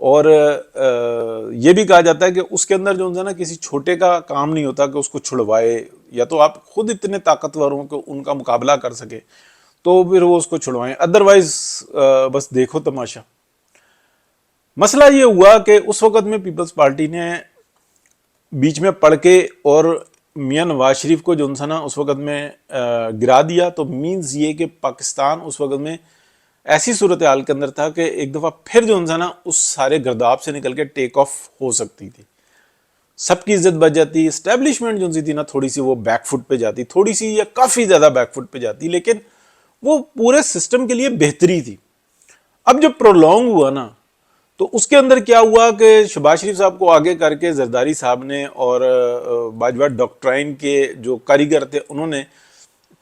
اور یہ بھی کہا جاتا ہے کہ اس کے اندر جو ہے نا کسی چھوٹے کا کام نہیں ہوتا کہ اس کو چھڑوائے، یا تو آپ خود اتنے طاقتور ہوں کہ ان کا مقابلہ کر سکے تو پھر وہ اس کو چھڑوائیں، ادروائز بس دیکھو تماشا۔ مسئلہ یہ ہوا کہ اس وقت میں پیپلز پارٹی نے بیچ میں پڑھ کے اور میاں نواز شریف کو جو نا اس وقت میں گرا دیا، تو مینز یہ کہ پاکستان اس وقت میں ایسی صورتحال کے اندر تھا کہ ایک دفعہ پھر جو نا اس سارے گرداب سے نکل کے ٹیک آف ہو سکتی تھی، سب کی عزت بچ جاتی، اسٹیبلشمنٹ جو تھی نا تھوڑی سی وہ بیک فٹ پہ جاتی، تھوڑی سی یا کافی زیادہ بیک فٹ پہ جاتی، لیکن وہ پورے سسٹم کے لیے بہتری تھی۔ اب جب پرولونگ ہوا نا تو اس کے اندر کیا ہوا کہ شہباز شریف صاحب کو آگے کر کے زرداری صاحب نے اور باجوہ ڈاکٹرائن کے جو کاریگر تھے انہوں نے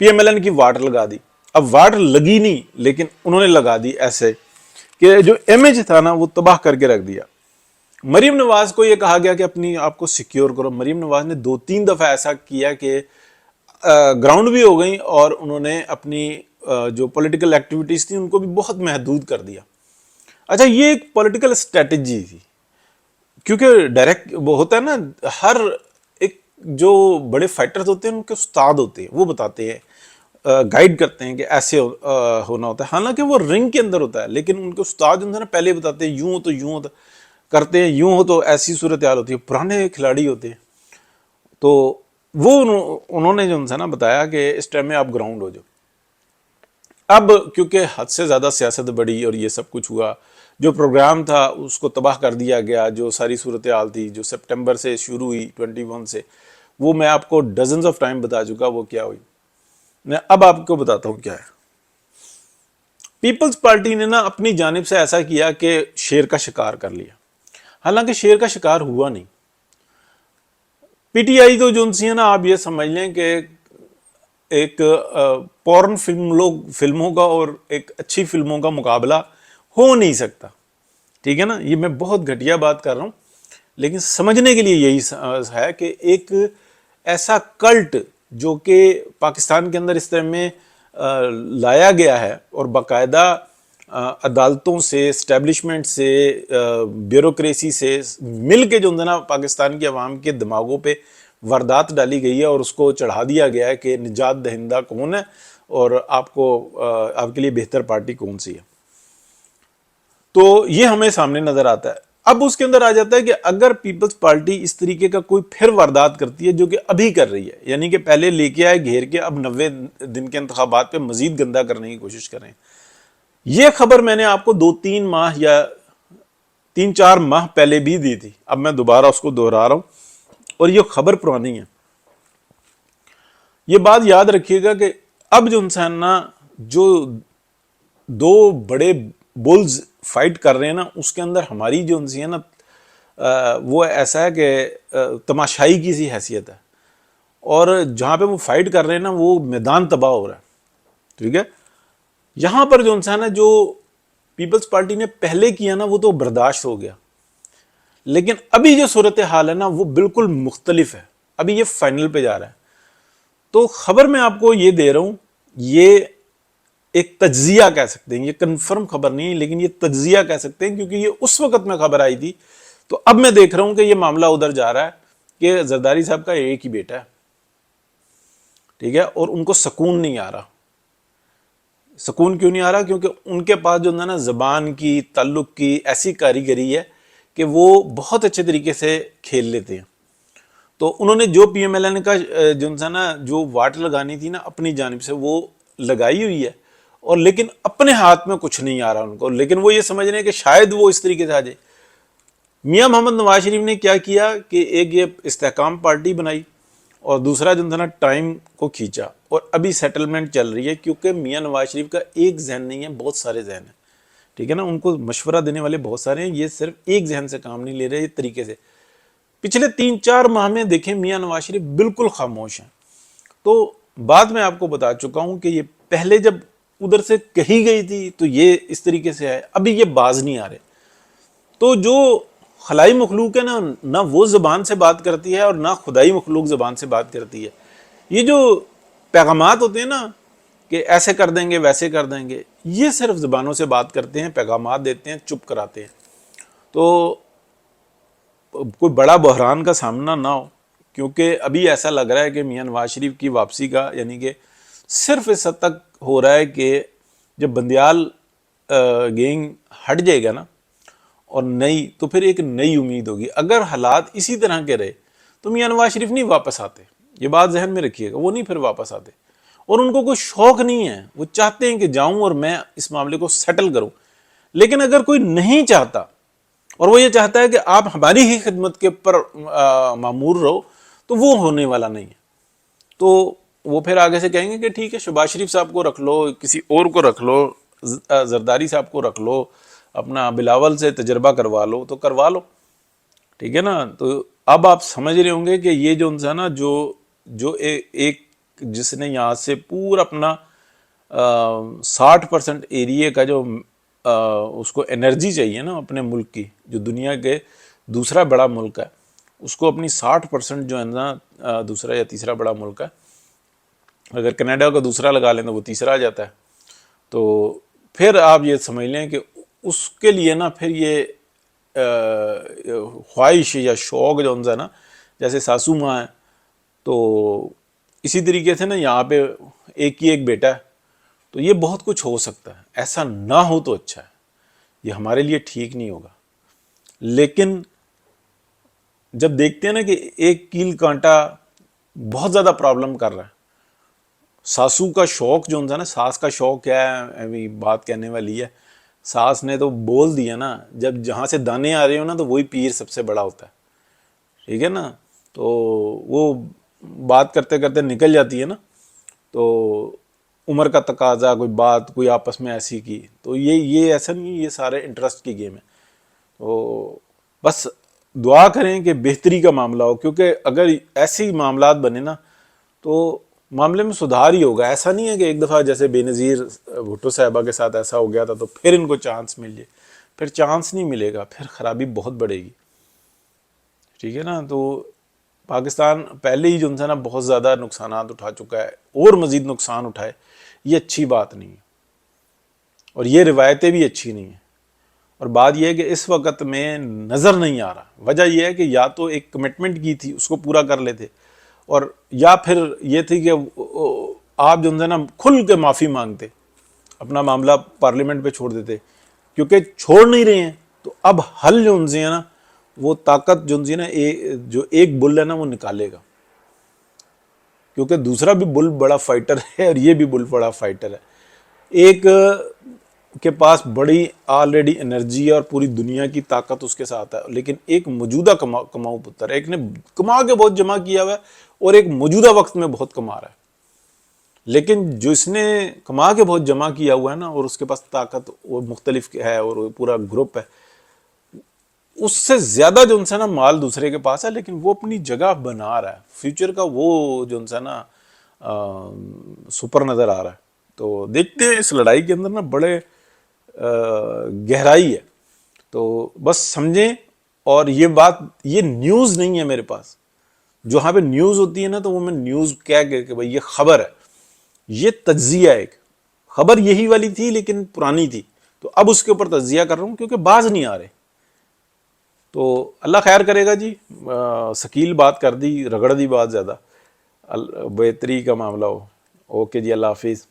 پی ایم ایل این کی واٹ لگا دی۔ اب واٹ لگی نہیں لیکن انہوں نے لگا دی ایسے کہ جو امیج تھا نا وہ تباہ کر کے رکھ دیا۔ مریم نواز کو یہ کہا گیا کہ اپنی آپ کو سیکیور کرو، مریم نواز نے 2-3 دفعہ ایسا کیا کہ گراؤنڈ بھی ہو گئی اور انہوں نے اپنی جو پولیٹیکل ایکٹیویٹیز تھیں ان کو بھی بہت محدود کر دیا۔ اچھا یہ ایک پولیٹیکل اسٹریٹجی تھی، کیونکہ ڈائریکٹ وہ ہوتا ہے نا، ہر ایک جو بڑے فائٹرز ہوتے ہیں ان کے استاد ہوتے ہیں، وہ بتاتے ہیں گائیڈ کرتے ہیں کہ ایسے ہونا ہوتا ہے، حالانکہ وہ رنگ کے اندر ہوتا ہے لیکن ان کے استاد جو نا پہلے بتاتے ہیں یوں ہو تو یوں ہو کرتے ہیں، یوں ہو تو ایسی صورتحال ہوتی ہے، پرانے کھلاڑی ہوتے ہیں۔ تو وہ انہوں نے جو نا بتایا کہ اس ٹائم میں آپ گراؤنڈ ہو جاؤ۔ اب کیونکہ حد سے زیادہ سیاست بڑی اور یہ سب کچھ ہوا، جو پروگرام تھا اس کو تباہ کر دیا گیا، جو ساری صورتحال تھی جو سپٹمبر سے شروع ہوئی 21 سے، وہ میں آپ کو ڈزنز آف ٹائم بتا چکا وہ کیا ہوئی۔ میں اب آپ کو بتاتا ہوں کیا ہے۔ پیپلز پارٹی نے نا اپنی جانب سے ایسا کیا کہ شیر کا شکار کر لیا، حالانکہ شیر کا شکار ہوا نہیں۔ پی ٹی آئی تو جو ہے نا آپ یہ سمجھ لیں کہ ایک پورن فلموں کا اور ایک اچھی فلموں کا مقابلہ ہو نہیں سکتا، ٹھیک ہے نا، یہ میں بہت گھٹیا بات کر رہا ہوں لیکن سمجھنے کے لیے یہی ہے کہ ایک ایسا کلٹ جو کہ پاکستان کے اندر اس طرح میں لایا گیا ہے اور باقاعدہ عدالتوں سے، اسٹیبلشمنٹ سے، بیوروکریسی سے مل کے جو نا پاکستان کی عوام کے دماغوں پہ واردات ڈالی گئی ہے اور اس کو چڑھا دیا گیا ہے کہ نجات دہندہ کون ہے اور آپ کے لیے بہتر پارٹی کون سی ہے، تو یہ ہمیں سامنے نظر آتا ہے۔ اب اس کے اندر آ جاتا ہے کہ اگر پیپلز پارٹی اس طریقے کا کوئی پھر واردات کرتی ہے جو کہ ابھی کر رہی ہے، یعنی کہ پہلے لے کے آئے گھیر کے، اب 90 دن کے انتخابات پہ مزید گندہ کرنے کی کوشش کریں۔ یہ خبر میں نے آپ کو 2-3 ماہ یا 3-4 ماہ پہلے بھی دی تھی، اب میں دوبارہ اس کو دہرا رہا ہوں اور یہ خبر پرانی ہے۔ یہ بات یاد رکھیے گا کہ اب جو انسان نا جو 2 بڑے بولز فائٹ کر رہے ہیں نا اس کے اندر ہماری جو ہے نا وہ ایسا ہے کہ تماشائی کی سی حیثیت ہے، اور جہاں پہ وہ فائٹ کر رہے ہیں نا وہ میدان تباہ ہو رہا ہے، ٹھیک ہے۔ یہاں پر جو انسان ہے جو پیپلز پارٹی نے پہلے کیا نا وہ تو برداشت ہو گیا، لیکن ابھی جو صورتحال ہے نا وہ بالکل مختلف ہے، ابھی یہ فائنل پہ جا رہا ہے۔ تو خبر میں آپ کو یہ دے رہا ہوں، یہ ایک تجزیہ کہہ سکتے ہیں، یہ کنفرم خبر نہیں ہے لیکن یہ تجزیہ کہہ سکتے ہیں، کیونکہ یہ اس وقت میں خبر آئی تھی تو اب میں دیکھ رہا ہوں کہ یہ معاملہ ادھر جا رہا ہے کہ زرداری صاحب کا ایک ہی بیٹا ہے، ٹھیک ہے، اور ان کو سکون نہیں آ رہا۔ سکون کیوں نہیں آ رہا؟ کیونکہ ان کے پاس جو ہے نا زبان کی، تعلق کی ایسی کاریگری ہے کہ وہ بہت اچھے طریقے سے کھیل لیتے ہیں۔ تو انہوں نے جو پی ایم ایل این کا جو ہے نا جو واٹ لگانی تھی نا اپنی جانب سے وہ لگائی ہوئی ہے، اور لیکن اپنے ہاتھ میں کچھ نہیں آ رہا ان کو، لیکن وہ یہ سمجھ رہے ہیں کہ شاید وہ اس طریقے سے آ جائے۔ میاں محمد نواز شریف نے کیا کیا کہ ایک یہ استحکام پارٹی بنائی اور دوسرا جو تھا نا ٹائم کو کھینچا، اور ابھی سیٹلمنٹ چل رہی ہے کیونکہ میاں نواز شریف کا ایک ذہن نہیں ہے، بہت سارے ذہن ہیں، ٹھیک ہے نا، ان کو مشورہ دینے والے بہت سارے ہیں، یہ صرف ایک ذہن سے کام نہیں لے رہے اس طریقے سے۔ پچھلے 3-4 ماہ میں دیکھیں میاں نواز شریف بالکل خاموش ہیں۔ تو بات میں آپ کو بتا چکا ہوں کہ یہ پہلے جب ادھر سے کہی گئی تھی تو یہ اس طریقے سے ہے، ابھی یہ باز نہیں آ رہے۔ تو جو خلائی مخلوق ہے نا، نہ وہ زبان سے بات کرتی ہے اور نہ خدائی مخلوق زبان سے بات کرتی ہے۔ یہ جو پیغامات ہوتے ہیں نا کہ ایسے کر دیں گے ویسے کر دیں گے، یہ صرف زبانوں سے بات کرتے ہیں، پیغامات دیتے ہیں، چپ کراتے ہیں۔ تو کوئی بڑا بحران کا سامنا نہ ہو، کیونکہ ابھی ایسا لگ رہا ہے کہ میاں نواز شریف کی واپسی کا یعنی کہ صرف اس حد تک ہو رہا ہے کہ جب بندیال گینگ ہٹ جائے گا نا اور نئی، تو پھر ایک نئی امید ہوگی۔ اگر حالات اسی طرح کے رہے تو میاں نواز شریف نہیں واپس آتے، یہ بات ذہن میں رکھیے گا، وہ نہیں پھر واپس آتے، اور ان کو کوئی شوق نہیں ہے، وہ چاہتے ہیں کہ جاؤں اور میں اس معاملے کو سیٹل کروں۔ لیکن اگر کوئی نہیں چاہتا اور وہ یہ چاہتا ہے کہ آپ ہماری ہی خدمت کے پر معمور رہو، تو وہ ہونے والا نہیں ہے۔ تو وہ پھر آگے سے کہیں گے کہ ٹھیک ہے، شہباز شریف صاحب کو رکھ لو، کسی اور کو رکھ لو، زرداری صاحب کو رکھ لو، اپنا بلاول سے تجربہ کروا لو تو کروا لو، ٹھیک ہے نا۔ تو اب آپ سمجھ رہے ہوں گے کہ یہ جو انسان نا جو ایک جس نے یہاں سے پورا اپنا 60% ایریے کا جو اس کو انرجی چاہیے نا اپنے ملک کی، جو دنیا کے دوسرا بڑا ملک ہے، اس کو اپنی 60% جو ہے نا دوسرا یا تیسرا بڑا ملک ہے، اگر کینیڈا کا دوسرا لگا لیں تو وہ تیسرا آ جاتا ہے، تو پھر آپ یہ سمجھ لیں کہ اس کے لیے نا پھر یہ خواہش یا شوق جو ہے نا، جیسے ساسو ماں ہے تو اسی طریقے سے نا یہاں پہ ایک ہی ایک بیٹا ہے، تو یہ بہت کچھ ہو سکتا ہے، ایسا نہ ہو تو اچھا ہے، یہ ہمارے لیے ٹھیک نہیں ہوگا۔ لیکن جب دیکھتے ہیں نا کہ ایک کیل کانٹا بہت زیادہ پرابلم کر رہا ہے، ساسو کا شوق جو ہوتا ہے نا، ساس کا شوق کیا ہے، ابھی بات کہنے والی ہے، ساس نے تو بول دیا نا، جب جہاں سے دانے آ رہے ہو نا تو وہی پیر سب سے بڑا ہوتا ہے، ٹھیک ہے نا۔ تو وہ بات کرتے کرتے نکل جاتی ہے نا، تو عمر کا تقاضا، کوئی بات کوئی آپس میں ایسی کی، تو یہ ایسا نہیں، یہ سارے انٹرسٹ کی گیم ہے۔ تو بس دعا کریں کہ بہتری کا معاملہ ہو، کیونکہ اگر ایسے ہی معاملات بنے نا تو معاملے میں سدھار ہی ہوگا۔ ایسا نہیں ہے کہ ایک دفعہ جیسے بے نظیر بھٹو صاحبہ کے ساتھ ایسا ہو گیا تھا تو پھر ان کو چانس مل جائے، پھر چانس نہیں ملے گا، پھر خرابی بہت بڑھے گی، ٹھیک ہے نا۔ تو پاکستان پہلے ہی جو ہے نا بہت زیادہ نقصانات اٹھا چکا ہے، اور مزید نقصان اٹھائے، یہ اچھی بات نہیں ہے، اور یہ روایتیں بھی اچھی نہیں ہیں۔ اور بات یہ ہے کہ اس وقت میں نظر نہیں آ رہا، وجہ یہ ہے کہ یا تو ایک کمٹمنٹ کی تھی اس کو پورا کر لیتے، اور یا پھر یہ تھی کہ آپ جو ہے نا کھل کے معافی مانگتے، اپنا معاملہ پارلیمنٹ پہ چھوڑ دیتے، کیونکہ چھوڑ نہیں رہے ہیں تو اب حل جو ہے نا، وہ طاقت جو ہے نا، جو ایک بل ہے نا وہ نکالے گا، کیونکہ دوسرا بھی بل بڑا فائٹر ہے اور یہ بھی بل بڑا فائٹر ہے۔ ایک کے پاس بڑی آلریڈی انرجی ہے اور پوری دنیا کی طاقت اس کے ساتھ ہے، لیکن ایک موجودہ کماؤ پتر ہے، ایک نے کما کے بہت جمع کیا ہوا ہے اور ایک موجودہ وقت میں بہت کما رہا ہے۔ لیکن جو اس نے کما کے بہت جمع کیا ہوا ہے نا، اور اس کے پاس طاقت اور مختلف ہے اور پورا گروپ ہے، اس سے زیادہ جو ہے نا مال دوسرے کے پاس ہے، لیکن وہ اپنی جگہ بنا رہا ہے، فیوچر کا وہ جو ہے نا سپر نظر آ رہا ہے۔ تو دیکھتے ہیں اس لڑائی کے اندر نا بڑے گہرائی ہے، تو بس سمجھیں۔ اور یہ بات، یہ نیوز نہیں ہے میرے پاس، جہاں پہ نیوز ہوتی ہے نا تو وہ میں نیوز کہہ کے کہ بھائی یہ خبر ہے، یہ تجزیہ ہے، ایک خبر یہی والی تھی لیکن پرانی تھی، تو اب اس کے اوپر تجزیہ کر رہا ہوں کیونکہ باز نہیں آ رہے۔ تو اللہ خیر کرے گا جی، ثقیل بات کر دی، رگڑ دی بات زیادہ، بہتری کا معاملہ ہو۔ اوکے جی، اللہ حافظ۔